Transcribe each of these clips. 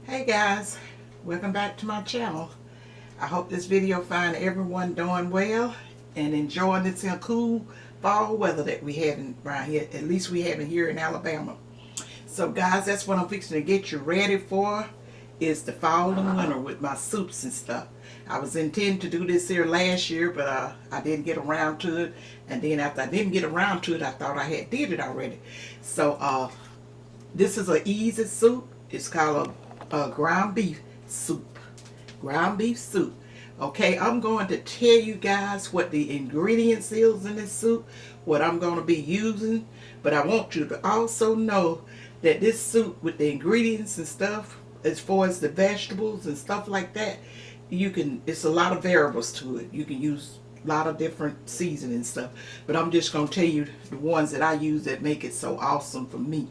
Hey guys, welcome back to my channel. I hope this video find everyone doing well and enjoying this cool fall weather that we having around here. At least we having here in Alabama. So guys, that's what I'm fixing to get you ready for, is the fall and winter with my soups and stuff. I was intending to do this here last year, but I didn't get around to it. And then after I didn't get around to it, I thought I had did it already. So this is an easy soup. It's called a ground beef soup. Ground beef soup. Okay, I'm going to tell you guys what the ingredients is in this soup, what I'm going to be using, but I want you to also know that this soup with the ingredients and stuff, as far as the vegetables and stuff like that, it's a lot of variables to it. You can use a lot of different seasoning stuff, but I'm just going to tell you the ones that I use that make it so awesome for me.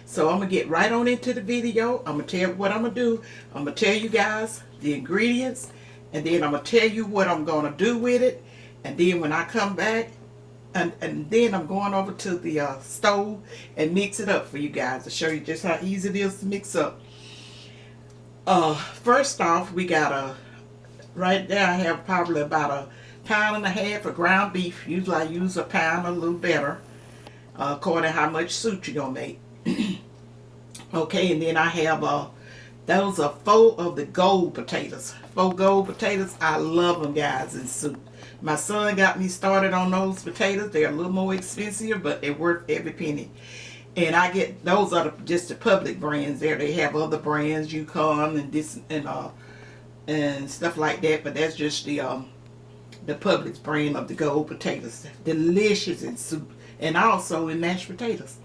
So I'm going to get right on into the video. I'm going to tell you what I'm going to do. I'm going to tell you guys the ingredients, and then I'm going to tell you what I'm going to do with it. And then when I come back, and then I'm going over to the stove and mix it up for you guys to show you just how easy it is to mix up. First off, we got right there I have probably about a pound and a half of ground beef. Usually I use a pound, a little better, according to how much soup you're going to make. Okay, and then I have those are 4 of the gold potatoes. 4 gold potatoes. I love them, guys, in soup. My son got me started on those potatoes. They're a little more expensive, but they're worth every penny. And I get those are just the public brands there. They have other brands, Yukon and this and stuff like that, but that's just the Publix brand of the gold potatoes. Delicious in soup and also in mashed potatoes.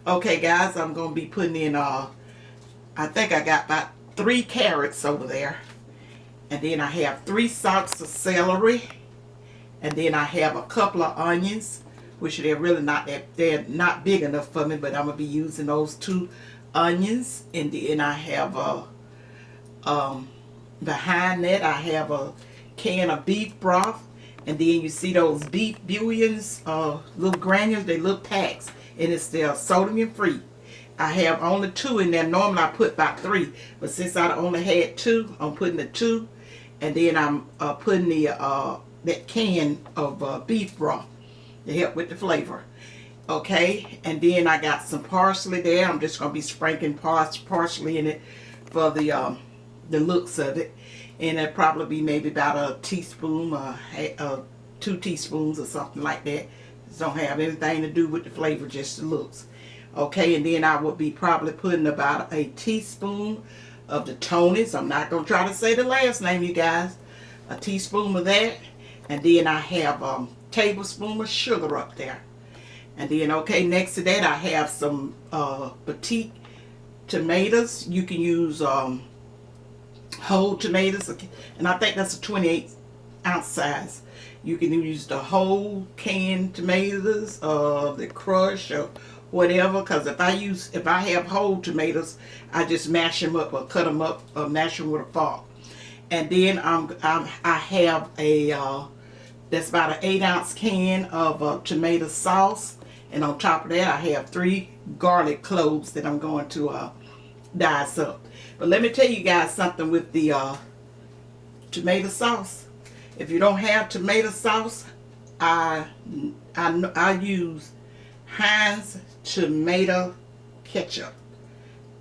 Okay guys, I'm going to be putting in I think I got about 3 carrots over there, and then I have 3 stalks of celery, and then I have a couple of onions, which they're not big enough for me, but I'm going to be using those 2 onions. And then I have behind that I have a can of beef broth, and then you see those beef bouillons, little granules, they little packs, and it's still sodium free. I have only 2 in there. Normally I put about 3, but since I only had 2, I'm putting the 2, and then I'm putting the that can of beef broth to help with the flavor. Okay, and then I got some parsley there. I'm just gonna be sprinkling parsley in it for the looks of it, and it'll probably be maybe about a teaspoon or 2 teaspoons or something like that. It don't have anything to do with the flavor, just the looks. Okay, and then I would be probably putting about a teaspoon of the Tony's. I'm not going to try to say the last name, you guys. A teaspoon of that. And then I have a tablespoon of sugar up there. And then, okay, next to that I have some petite tomatoes. You can use whole tomatoes, and I think that's a 28-ounce size. You can use the whole canned tomatoes, the crush or whatever. Because if I have whole tomatoes, I just mash them up or cut them up or mash them with a fork. And then I have that's about an 8-ounce can of tomato sauce, and on top of that I have 3 garlic cloves that I'm going to dice up. But let me tell you guys something with the tomato sauce. If you don't have tomato sauce, I use Heinz tomato ketchup.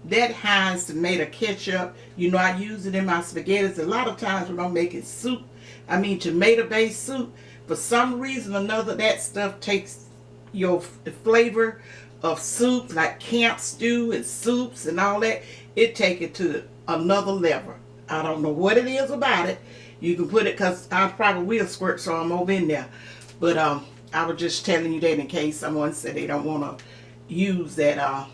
That Heinz tomato ketchup, you know, I use it in my spaghettis. A lot of times when I'm making soup, tomato based soup, for some reason or another, that stuff takes the flavor of soup, like camp stew and soups and all that. It take it to another level. I don't know what it is about it. You can put it, because I probably will squirt some over in there. But I was just telling you that in case someone said they don't want to use that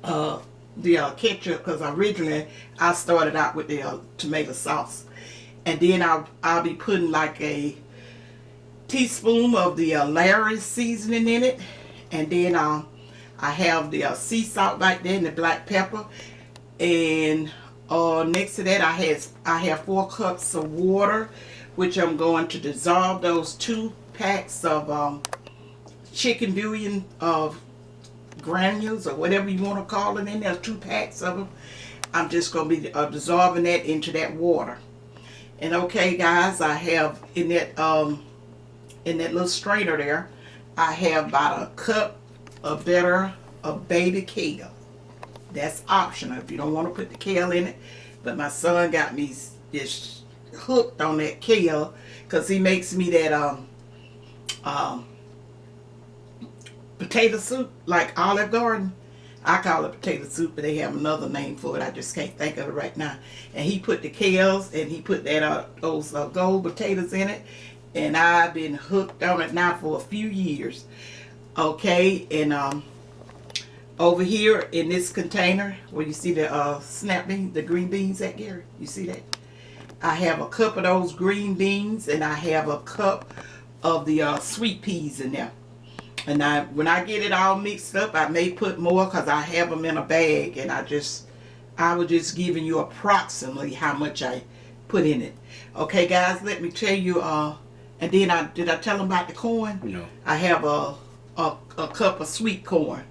the ketchup, because originally I started out with the tomato sauce. And then I'll be putting like a teaspoon of the Larry's seasoning in it. And then I have the sea salt right there and the black pepper. And next to that I have 4 cups of water, which I'm going to dissolve those 2 packs of chicken bouillon of granules or whatever you want to call it in there, 2 packs of them. I'm just going to be dissolving that into that water. And okay, guys, I have in that little strainer there, I have about a cup of baby kale. That's optional if you don't want to put the kale in it. But my son got me just hooked on that kale because he makes me that potato soup like Olive Garden. I call it potato soup, but they have another name for it. I just can't think of it right now. And he put the kales and he put that those gold potatoes in it, and I've been hooked on it now for a few years. Okay, and over here in this container where you see the snap beans, the green beans at, Gary, you see that? I have a cup of those green beans, and I have a cup of the sweet peas in there. And when I get it all mixed up, I may put more because I have them in a bag, and I was just giving you approximately how much I put in it. Okay, guys, let me tell you. And then did I tell them about the corn? No. I have a cup of sweet corn.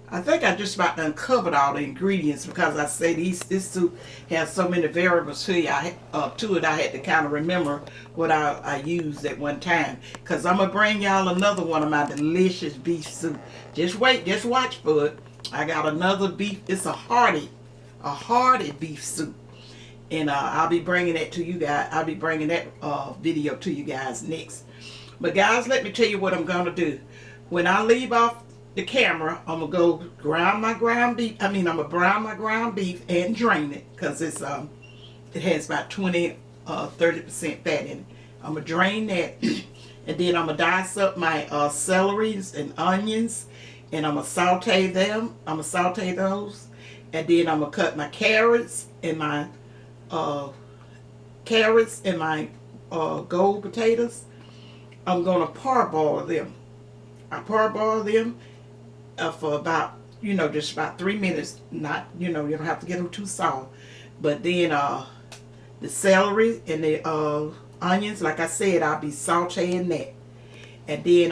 I think I just about uncovered all the ingredients because I said this soup has so many variables to it. I had to kind of remember what I used at one time. Because I'm going to bring y'all another one of my delicious beef soup. Just wait, just watch for it. I got another beef. It's a hearty beef soup. And I'll be bringing that to you guys. I'll be bringing that video to you guys next. But guys, let me tell you what I'm going to do. When I leave off the camera, I'm gonna go grind my ground beef. I'm gonna brown my ground beef and drain it because it has about 30% fat in it. I'm gonna drain that, and then I'm gonna dice up my celeries and onions, and I'm gonna saute them. I'm gonna saute those, and then I'm gonna cut my carrots and my gold potatoes. I'm gonna parboil them. I parboil them for about, just about 3 minutes. Not, you don't have to get them too soft. But then the celery and the onions, like I said, I'll be sauteing that. And then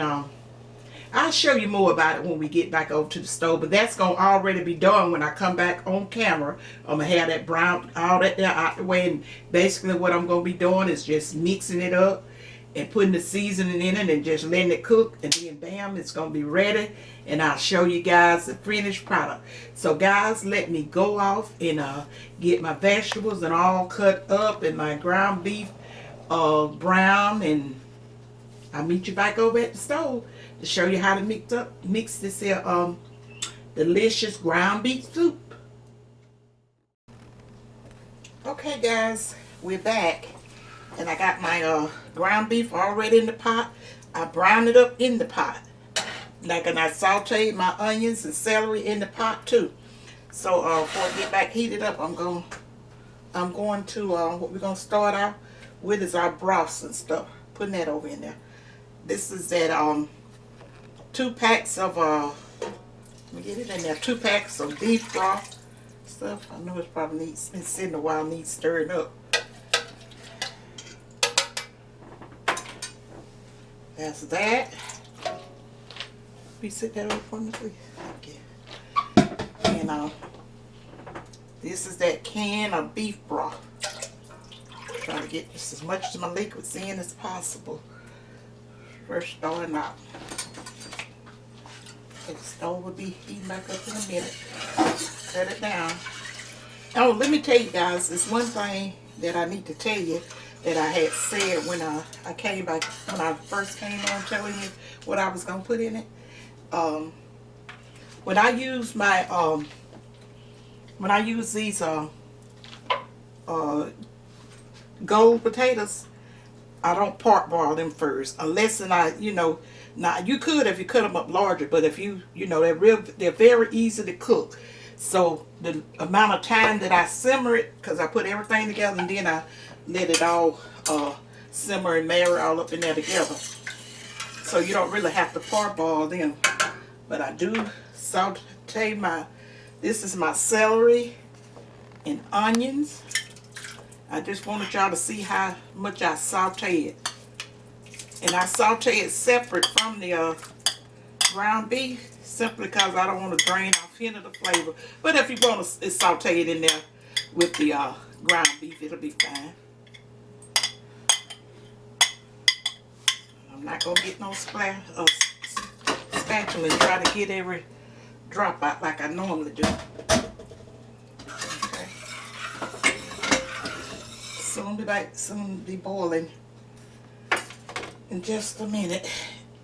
I'll show you more about it when we get back over to the stove. But that's going to already be done when I come back on camera. I'm going to have that brown, all that there out the way. And basically what I'm going to be doing is just mixing it up and putting the seasoning in it and just letting it cook, and then bam, it's gonna be ready, and I'll show you guys the finished product. So guys, let me go off and get my vegetables and all cut up and my ground beef brown, and I'll meet you back over at the stove to show you how to mix this here delicious ground beef soup. Okay guys, we're back. And I got my ground beef already in the pot. I browned it up in the pot. And I sauteed my onions and celery in the pot too. So before I get back heated up, I'm going to, what we're going to start out with is our broths and stuff. Putting that over in there. This is that 2 packs of, let me get it in there, 2 packs of beef broth stuff. I know it's probably been sitting a while, needs stirring up. That's that. We sit that over for me, please. Okay. And this is that can of beef broth. Try to get just as much of my liquids in as possible. First starting out. The stove will be heating back up in a minute. Cut it down. Oh, let me tell you guys, there's one thing that I need to tell you that I had said when I came back, when I first came on telling you what I was going to put in it. When I use my, when I use these gold potatoes, I don't parboil them first. Unless, now you could if you cut them up larger, but if they're very easy to cook. So the amount of time that I simmer it, because I put everything together and then I let it all simmer and marry all up in there together. So you don't really have to parboil them. But I do saute this is my celery and onions. I just wanted y'all to see how much I saute it. And I saute it separate from the ground beef, simply because I don't want to drain off any of the flavor. But if you want to saute it in there with the ground beef. It'll be fine. I'm not gonna get no spatula and try to get every drop out like I normally do. Okay. Soon be boiling in just a minute.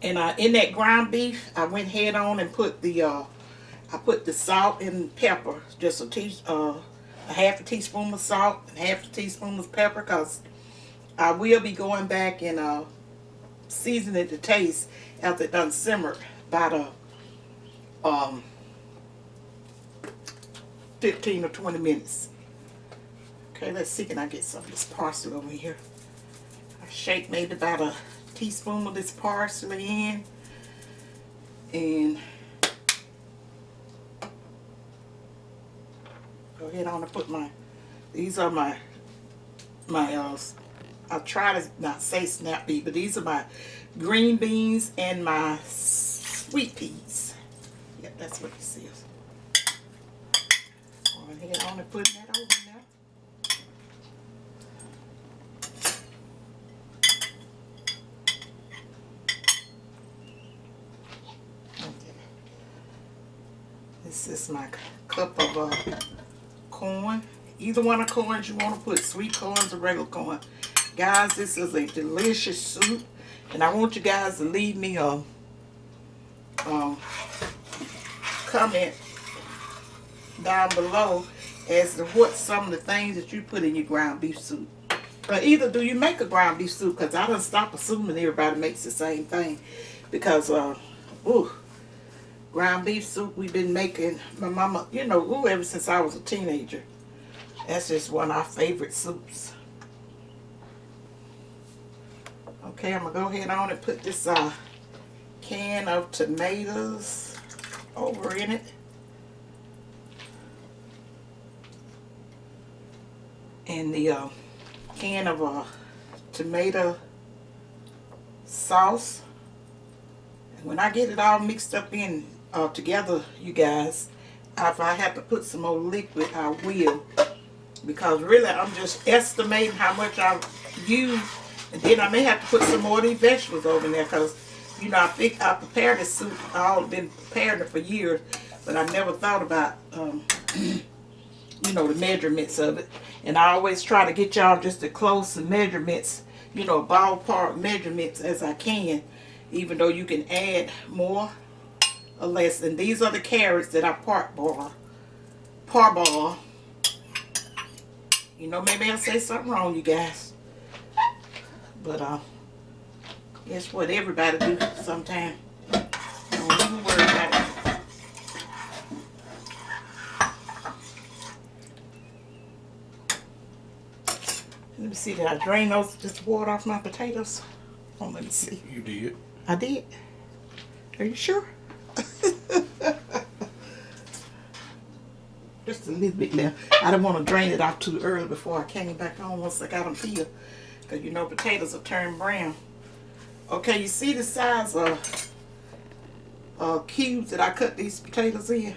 And in that ground beef, I went head on and put the I put the salt and pepper, just a half a teaspoon of salt and half a teaspoon of pepper, because I will be going back and seasoning it to taste after it done simmered about 15 or 20 minutes. Okay, let's see, can I get some of this parsley over here? I shake maybe about a teaspoon of this parsley in, and go ahead on and put these are my I'll try to not say snap beef, but these are my green beans and my sweet peas. Yep, that's what this is. Go ahead on and put that over there. This is my cup of corn. Either one of corns you want to put, sweet corns or regular corn. Guys, this is a delicious soup, and I want you guys to leave me a comment down below as to what some of the things that you put in your ground beef soup. But either do you make a ground beef soup, because I done stopped assuming everybody makes the same thing, because ground beef soup we've been making, my mama, you know, ever since I was a teenager. That's just one of our favorite soups. Okay, I'm going to go ahead on and put this can of tomatoes over in it. And the can of tomato sauce. And when I get it all mixed up in together, you guys, if I have to put some more liquid, I will. Because really, I'm just estimating how much I use. And then I may have to put some more of these vegetables over in there, because, you know, I think I prepared this soup. I've been preparing it for years, but I never thought about, you know, the measurements of it. And I always try to get y'all just as close to measurements, you know, ballpark measurements as I can, even though you can add more or less. And these are the carrots that I parboil. You know, maybe I'll say something wrong, you guys. But guess what? Everybody do sometime. Don't even worry about it. Let me see, did I drain this water off my potatoes? Oh, let me see. You did. I did? Are you sure? Just a little bit left. I didn't want to drain it off too early before I came back on once I got them peeled. Because you know potatoes will turn brown. Okay, you see the size of cubes that I cut these potatoes in?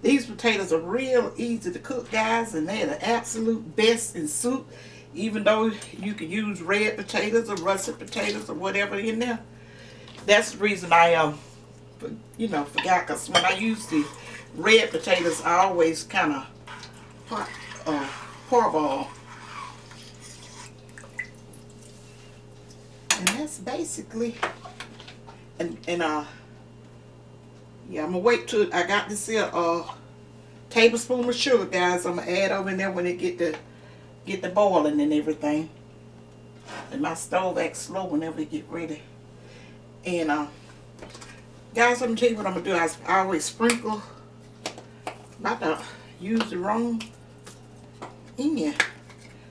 These potatoes are real easy to cook, guys, and they're the absolute best in soup. Even though you can use red potatoes or russet potatoes or whatever in there. That's the reason I you know, forgot, because when I use the red potatoes, I always kind of parboil. And that's basically, and yeah, I'm gonna wait till I got this here tablespoon of sugar, guys. I'm gonna add over in there when it get the boiling and everything. And my stove acts slow whenever it get ready. And guys, let me tell you what I'm gonna do. I always sprinkle. About to use the wrong in.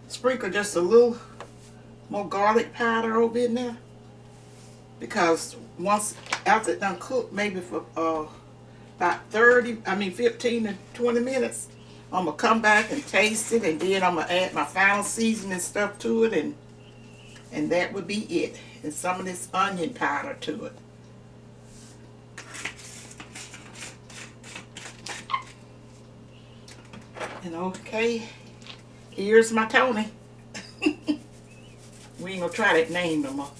Sprinkle just a little more garlic powder over in there, because once after it done cooked, maybe for about 15 to 20 minutes, I'm gonna come back and taste it, and then I'm gonna add my final seasoning stuff to it, and that would be it. And some of this onion powder to it. And okay, Here's my Tony. We ain't gonna try that name no more.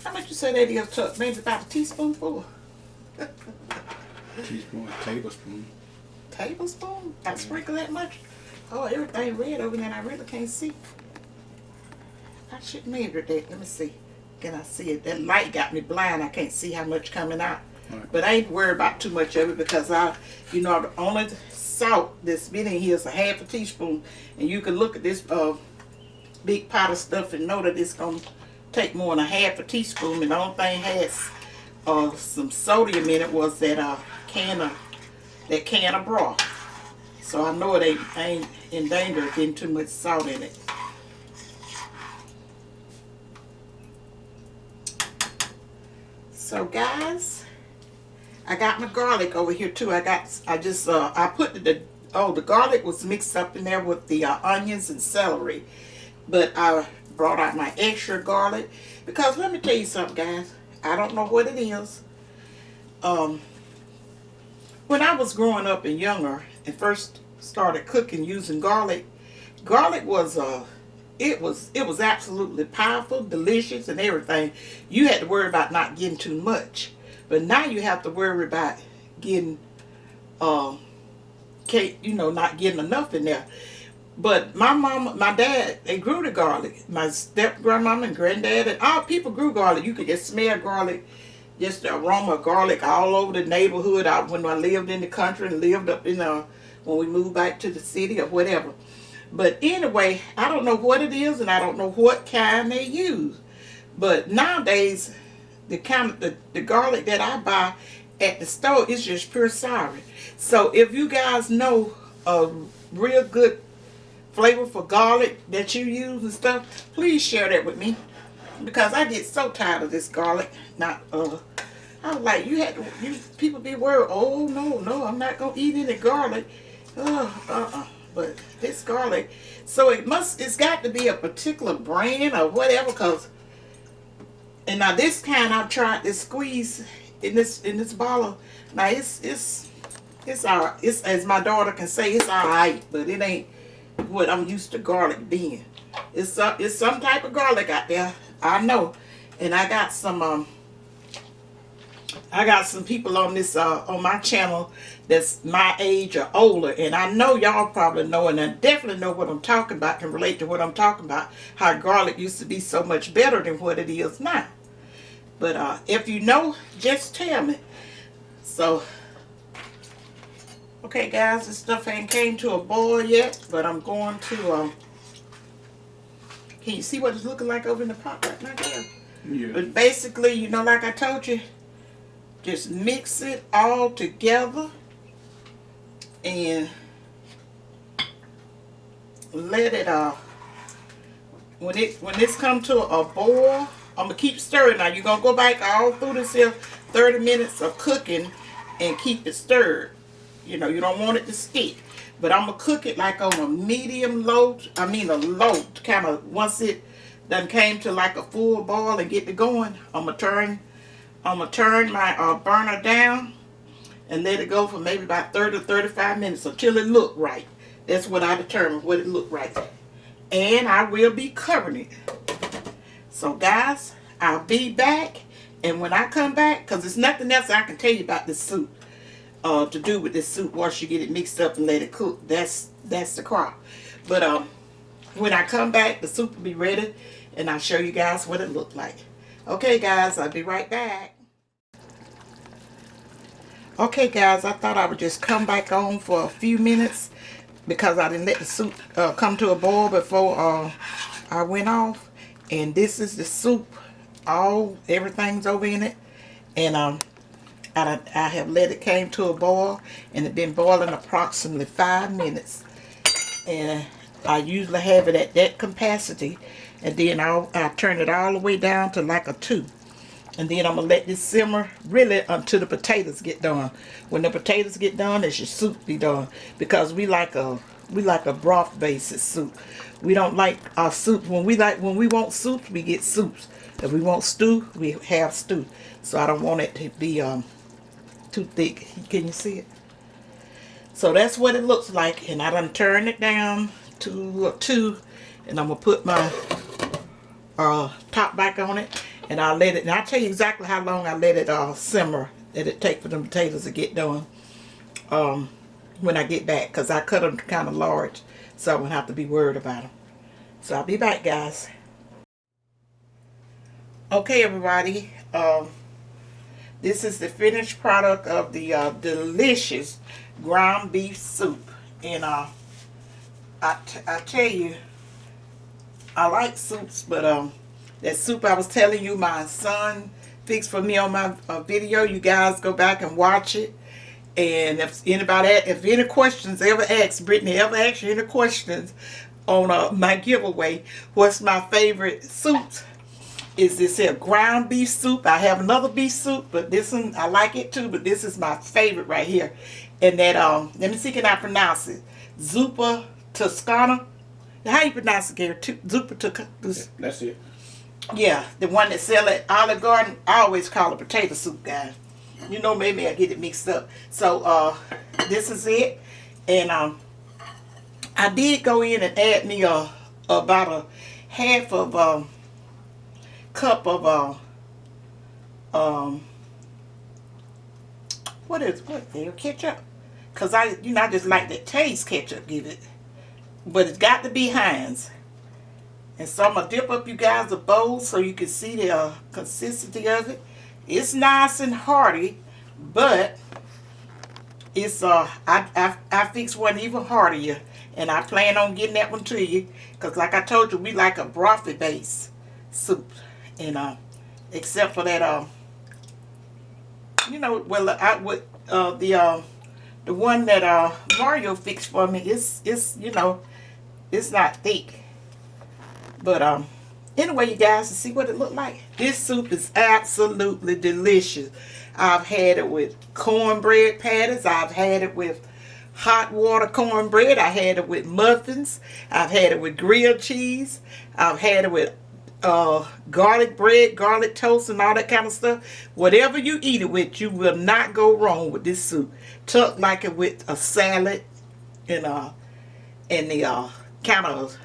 How much you say that is, Chuck? Maybe about a teaspoonful? Teaspoon, tablespoon. Tablespoon? I sprinkle that much? Oh, everything red over there and I really can't see. I should measure that. Let me see. Can I see it? That light got me blind. I can't see how much coming out. Right. But I ain't worried about too much of it because you know, the only salt that's been in here is a half a teaspoon. And you can look at this big pot of stuff and know that it's going to take more than a half a teaspoon. And the only thing has some sodium in it was that can of broth. So I know it ain't in danger of getting too much salt in it. So guys, I got my garlic over here too. I put the garlic was mixed up in there with the onions and celery. But I brought out my extra garlic because let me tell you something, guys. I don't know what it is. When I was growing up and younger and first started cooking using garlic was it was absolutely powerful, delicious, and everything. You had to worry about not getting too much, but now you have to worry about getting not getting enough in there. But my mama, my dad, they grew the garlic. My step grandmama and granddad and all people grew garlic. You could just smell garlic, just the aroma of garlic all over the neighborhood. When I lived in the country and lived up in when we moved back to the city or whatever. But anyway, I don't know what it is and I don't know what kind they use. But nowadays, the garlic that I buy at the store is just pure sour. So if you guys know a real good flavor for garlic that you use and stuff, please share that with me. Because I get so tired of this garlic. I was like, people be worried, oh no, I'm not gonna eat any garlic. But this garlic, so it's got to be a particular brand or whatever, and now this kind I've tried to squeeze in this bottle. Now it's as my daughter can say, it's alright, but it ain't what I'm used to garlic being. It's some type of garlic out there, I know, and I got some people on this on my channel that's my age or older, and I know y'all probably know, and I definitely know what I'm talking about, can relate to what I'm talking about, how garlic used to be so much better than what it is now. But if you know, just tell me. So, okay guys, this stuff ain't came to a boil yet, but I'm going to, can you see what it's looking like over in the pot right now there? Yeah. But basically, you know, like I told you, just mix it all together and let it when this come to a boil, I'm gonna keep stirring. Now you're gonna go back all through this here 30 minutes of cooking and keep it stirred. You know, you don't want it to stick, but I'm gonna cook it like on a medium low, a low kind of. Once it done came to like a full boil and get it going, I'm gonna turn my burner down and let it go for maybe about 30 to 35 minutes until it look right. That's what I determine, what it look right. And I will be covering it. So guys, I'll be back, and when I come back, because there's nothing else I can tell you about this soup to do with this soup once you get it mixed up and let it cook. That's the crop. But when I come back, the soup will be ready, and I'll show you guys what it looked like. Okay guys, I'll be right back. Okay guys, I thought I would just come back on for a few minutes because I didn't let the soup come to a boil before I went off. And this is the soup. Everything's over in it. And I have let it came to a boil, and it's been boiling approximately 5 minutes. And I usually have it at that capacity, and then I turn it all the way down to like a 2. And then I'm going to let this simmer really until the potatoes get done. When the potatoes get done, it's your soup be done. Because we like a broth based soup. We don't like our soup. When we want soup, we get soups. If we want stew, we have stew. So I don't want it to be too thick. Can you see it? So that's what it looks like, and I done turned it down to 2, and I'm gonna put my top back on it, and I'll let it. And I'll tell you exactly how long I let it simmer that it take for them potatoes to get done. When I get back, because I cut them kind of large, so I won't have to be worried about them. So I'll be back, guys. Okay, everybody. This is the finished product of the delicious ground beef soup, and I tell you, I like soups, but that soup I was telling you my son fixed for me on my video, you guys go back and watch it. And if any questions ever asked, Brittany ever asked you any questions on my giveaway, what's my favorite soups, is this here ground beef soup. I have another beef soup, but this one I like it too, but this is my favorite right here. And that let me see, can I pronounce it? Zuppa Toscana. How you pronounce it, Gary? Zuppa Toscana. That's it. Yeah, the one that sell at Olive Garden. I always call it potato soup, guys. You know, maybe I get it mixed up. So this is it, and I did go in and add me about a half of cup of what there, ketchup, because I just like that taste ketchup give it, but it's got to be Heinz. And so I'm gonna dip up you guys a bowl so you can see the consistency of it. It's nice and hearty, but it's I fixed one even heartier, and I plan on getting that one to you, because like I told you, we like a brothy base soup, and except for that well, the one that Mario fixed for me, it's it's not thick, but anyway, you guys, to see what it looked like. This soup is absolutely delicious. I've had it with cornbread patties. I've had it with hot water cornbread. I had it with muffins. I've had it with grilled cheese. I've had it with garlic bread, garlic toast, and all that kind of stuff. Whatever you eat it with, you will not go wrong with this soup. Tucked like it with a salad and the kind of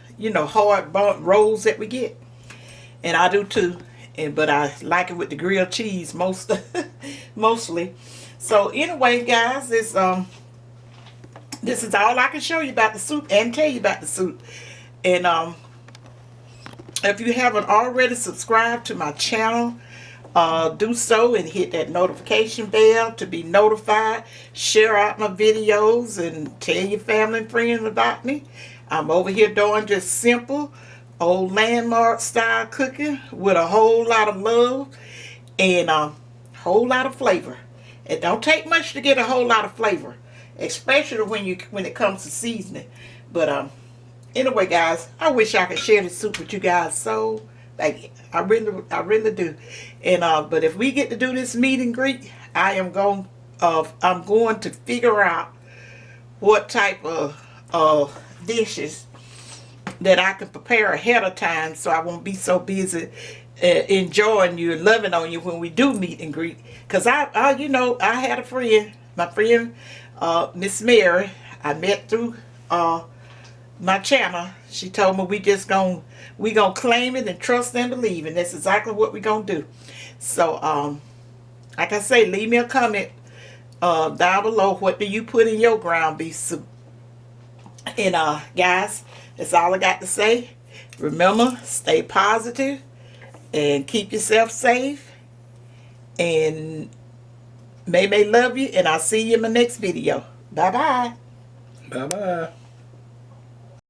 hard rolls that we get. And I do too, but I like it with the grilled cheese mostly. So anyway, guys, this is all I can show you about the soup and tell you about the soup. And if you haven't already subscribed to my channel, do so and hit that notification bell to be notified. Share out my videos and tell your family and friends about me. I'm over here doing just simple old landmark style cooking with a whole lot of love and a whole lot of flavor. It don't take much to get a whole lot of flavor, especially when it comes to seasoning. But anyway, guys, I wish I could share the soup with you guys. So like I really do. And but if we get to do this meet and greet, I'm going to figure out what type of dishes that I can prepare ahead of time, so I won't be so busy enjoying you and loving on you when we do meet and greet. Because I had a friend, my friend Miss Mary, I met through my channel. She told me we gonna claim it and trust and believe, and that's exactly what we gonna do. So like I say, leave me a comment down below. What do you put in your ground beef soup? And guys, that's all I got to say. Remember, stay positive and keep yourself safe. And may love you, and I'll see you in my next video. Bye bye. Bye bye.